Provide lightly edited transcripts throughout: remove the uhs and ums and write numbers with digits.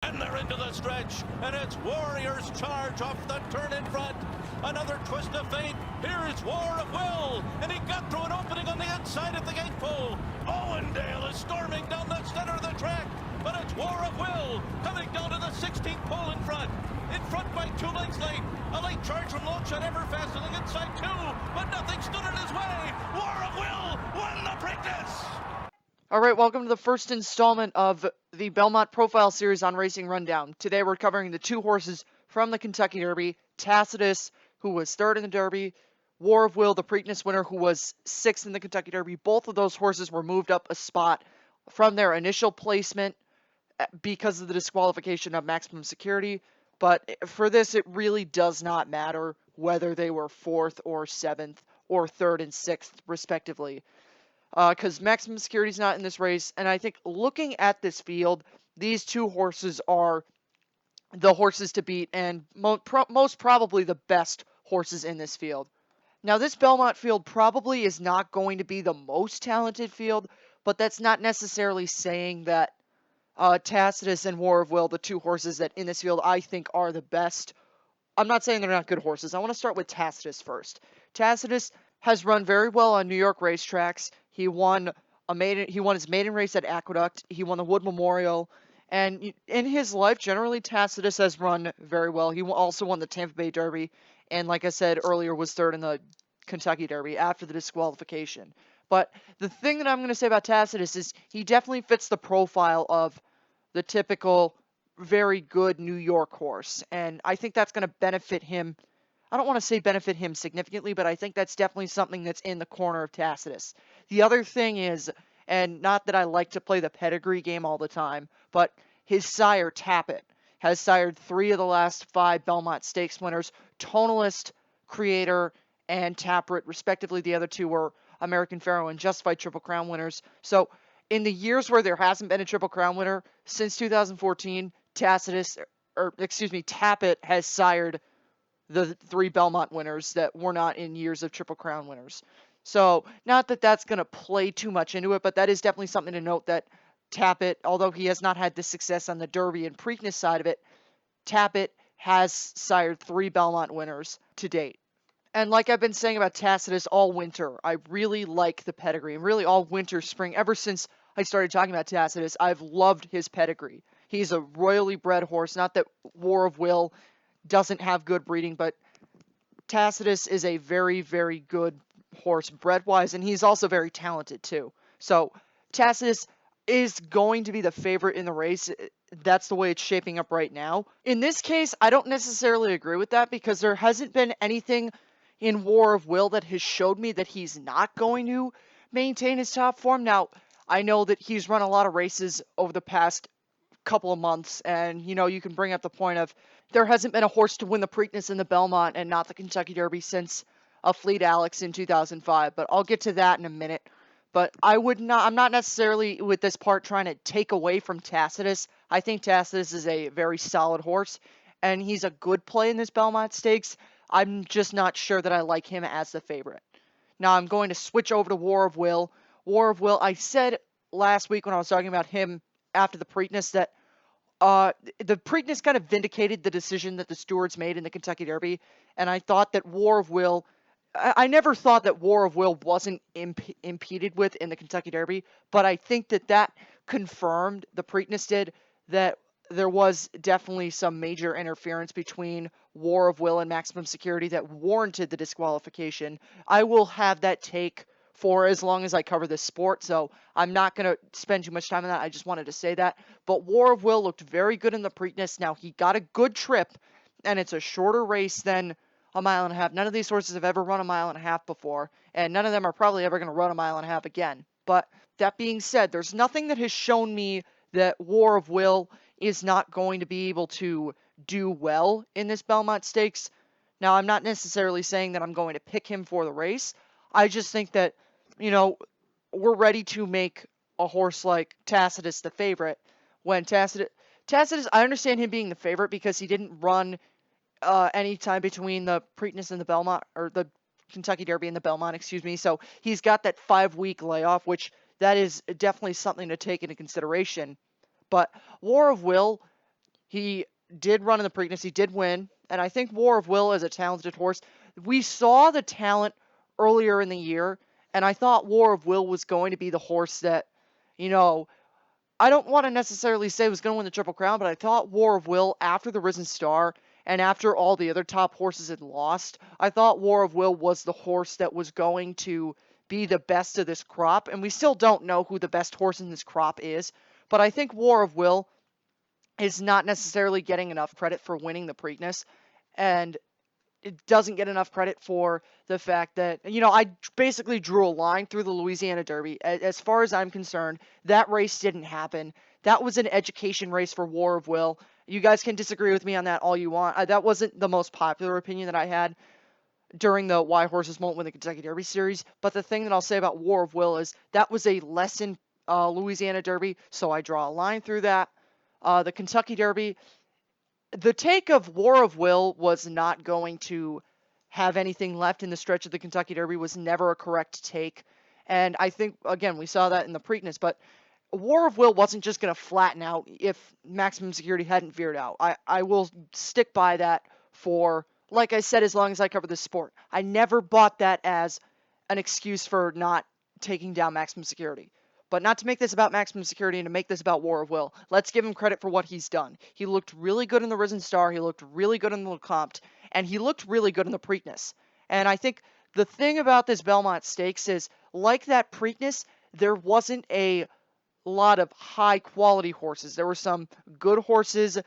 And they're into the stretch, and it's Warriors charge off the turn in front. Another twist of fate. Here's War of Will, and he got through an opening on the inside of the gate pole. Owendale is storming down the center of the track, but it's War of Will coming down to the 16th pole in front by 2 lengths late. A late charge from Longshot Everfast on the inside too, but nothing stood in his way. War of Will won the Preakness. All right, welcome to the first installment of the Belmont Profile Series on Racing Rundown. Today we're covering the 2 horses from the Kentucky Derby, Tacitus, who was 3rd in the Derby, War of Will, the Preakness winner, who was 6th in the Kentucky Derby. Both of those horses were moved up a spot from their initial placement because of the disqualification of Maximum Security, but for this it really does not matter whether they were 4th or 7th or 3rd and 6th, respectively. Because Maximum Security is not in this race, and I think looking at this field, these 2 horses are the horses to beat, and most probably the best horses in this field. Now, this Belmont field probably is not going to be the most talented field, but that's not necessarily saying that Tacitus and War of Will, the 2 horses that in this field I think are the best. I'm not saying they're not good horses. I want to start with Tacitus first. Tacitus has run very well on New York racetracks. He won his maiden race at Aqueduct. He won the Wood Memorial, and in his life, generally, Tacitus has run very well. He also won the Tampa Bay Derby, and like I said earlier, was 3rd in the Kentucky Derby after the disqualification. But the thing that I'm going to say about Tacitus is he definitely fits the profile of the typical very good New York horse, and I think that's going to benefit him. I don't want to say benefit him significantly, but I think that's definitely something that's in the corner of Tacitus. The other thing is, and not that I like to play the pedigree game all the time, but his sire, Tappet, has sired 3 of the last 5 Belmont Stakes winners, Tonalist, Creator, and Tappert, respectively. The other 2 were American Pharaoh and Justified Triple Crown winners. So in the years where there hasn't been a Triple Crown winner, since 2014, Tappet has sired the 3 Belmont winners that were not in years of Triple Crown winners. So, not that that's going to play too much into it, but that is definitely something to note that Tappet, although he has not had the success on the Derby and Preakness side of it, Tappet has sired 3 Belmont winners to date. And like I've been saying about Tacitus all winter, I really like the pedigree. And really all winter, spring, ever since I started talking about Tacitus, I've loved his pedigree. He's a royally bred horse. Not that War of Will doesn't have good breeding, but Tacitus is a very, very good horse bred-wise, and he's also very talented too. So Tacitus is going to be the favorite in the race. That's the way it's shaping up right now. In this case, I don't necessarily agree with that because there hasn't been anything in War of Will that has showed me that he's not going to maintain his top form. Now, I know that he's run a lot of races over the past couple of months, and you can bring up the point of there hasn't been a horse to win the Preakness in the Belmont and not the Kentucky Derby since Fleet Alex in 2005, but I'll get to that in a minute. But I'm not necessarily with this part trying to take away from Tacitus. I think Tacitus is a very solid horse, and he's a good play in this Belmont Stakes. I'm just not sure that I like him as the favorite. Now I'm going to switch over to War of Will. War of Will, I said last week when I was talking about him after the Preakness that the Preakness kind of vindicated the decision that the stewards made in the Kentucky Derby, and I thought that War of Will, I never thought that War of Will wasn't impeded with in the Kentucky Derby, but I think that confirmed, the Preakness did, that there was definitely some major interference between War of Will and Maximum Security that warranted the disqualification. I will have that take for as long as I cover this sport, so I'm not going to spend too much time on that. I just wanted to say that. But War of Will looked very good in the Preakness. Now, he got a good trip, and it's a shorter race than a mile and a half. None of these horses have ever run a mile and a half before, and none of them are probably ever going to run a mile and a half again. But that being said, there's nothing that has shown me that War of Will is not going to be able to do well in this Belmont Stakes. Now, I'm not necessarily saying that I'm going to pick him for the race. I just think that we're ready to make a horse like Tacitus the favorite when Tacitus, I understand him being the favorite because he didn't run any time between the Preakness and the Belmont, or the Kentucky Derby and the Belmont, excuse me. So he's got that 5-week layoff, which that is definitely something to take into consideration. But War of Will, He did run in the Preakness. He did win. And I think War of Will is a talented horse. We saw the talent earlier in the year, and I thought War of Will was going to be the horse that, you know, I don't want to necessarily say was going to win the Triple Crown, but I thought War of Will, after the Risen Star and after all the other top horses had lost, I thought War of Will was the horse that was going to be the best of this crop. And we still don't know who the best horse in this crop is, but I think War of Will is not necessarily getting enough credit for winning the Preakness, and it doesn't get enough credit for the fact that, I basically drew a line through the Louisiana Derby. As far as I'm concerned, that race didn't happen. That was an education race for War of Will. You guys can disagree with me on that all you want. That wasn't the most popular opinion that I had during the Why Horses Won't Win the Kentucky Derby series. But the thing that I'll say about War of Will is that was a lesson Louisiana Derby, so I draw a line through that. The Kentucky Derby, the take of War of Will was not going to have anything left in the stretch of the Kentucky Derby, was never a correct take. And I think, again, we saw that in the Preakness, but War of Will wasn't just going to flatten out if Maximum Security hadn't veered out. I will stick by that for, like I said, as long as I cover this sport. I never bought that as an excuse for not taking down Maximum Security. But not to make this about Maximum Security and to make this about War of Will. Let's give him credit for what he's done. He looked really good in the Risen Star. He looked really good in the Lecomte. And he looked really good in the Preakness. And I think the thing about this Belmont Stakes is, like that Preakness, there wasn't a lot of high-quality horses. There were some good horses,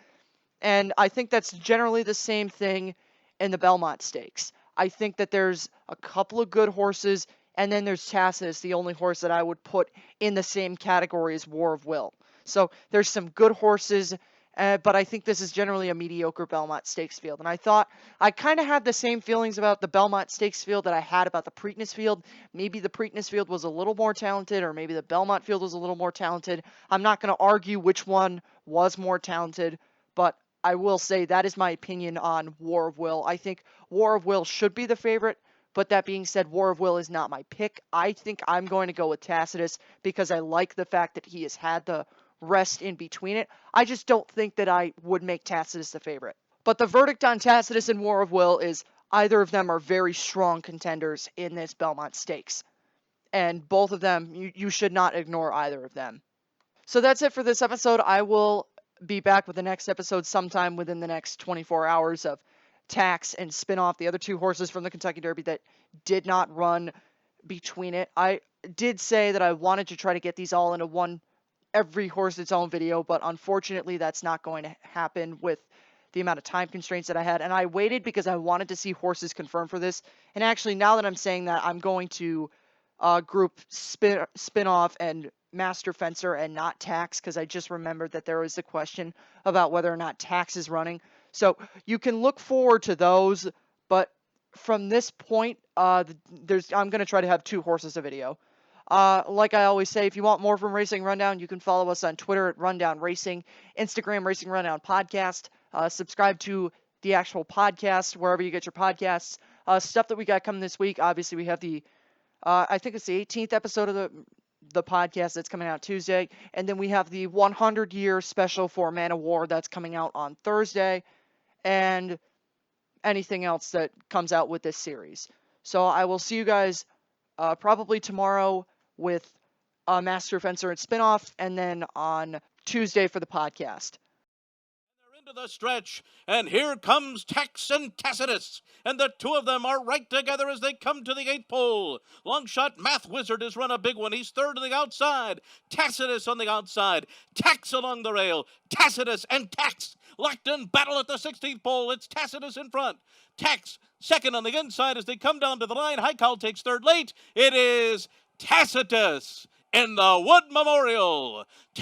and I think that's generally the same thing in the Belmont Stakes. I think that there's a couple of good horses, and then there's Tacitus, the only horse that I would put in the same category as War of Will. So there's some good horses, but I think this is generally a mediocre Belmont Stakes field. And I thought I kind of had the same feelings about the Belmont Stakes field that I had about the Preakness field. Maybe the Preakness field was a little more talented, or maybe the Belmont field was a little more talented. I'm not going to argue which one was more talented, but I will say that is my opinion on War of Will. I think War of Will should be the favorite. But that being said, War of Will is not my pick. I think I'm going to go with Tacitus because I like the fact that he has had the rest in between it. I just don't think that I would make Tacitus the favorite. But the verdict on Tacitus and War of Will is either of them are very strong contenders in this Belmont Stakes. And both of them, you should not ignore either of them. So that's it for this episode. I will be back with the next episode sometime within the next 24 hours of Tax and Spinoff, the other two horses from the Kentucky Derby that did not run between it. I did say that I wanted to try to get these all into one, every horse its own video, but unfortunately that's not going to happen with the amount of time constraints that I had. And I waited because I wanted to see horses confirmed for this. And actually, now that I'm saying that, I'm going to group Spinoff and Master Fencer and not Tax, because I just remembered that there was a question about whether or not Tax is running. So you can look forward to those, but from this point, I'm going to try to have two horses a video. Like I always say, if you want more from Racing Rundown, you can follow us on Twitter at Rundown Racing, Instagram Racing Rundown Podcast. Subscribe to the actual podcast wherever you get your podcasts. Stuff that we got coming this week. Obviously, we have the I think it's the 18th episode of the podcast that's coming out Tuesday, and then we have the 100-year special for Man of War that's coming out on Thursday, and anything else that comes out with this series. So I will see you guys probably tomorrow with Master Fencer and Spinoff, and then on Tuesday for the podcast. They're into the stretch, and here comes Tax and Tacitus, and the two of them are right together as they come to the 8th pole. Longshot Math Wizard has run a big one. He's third on the outside. Tacitus on the outside. Tax along the rail. Tacitus and Tax locked in battle at the 16th pole. It's Tacitus in front. Tax second on the inside as they come down to the line. Highcall takes third late. It is Tacitus in the Wood Memorial.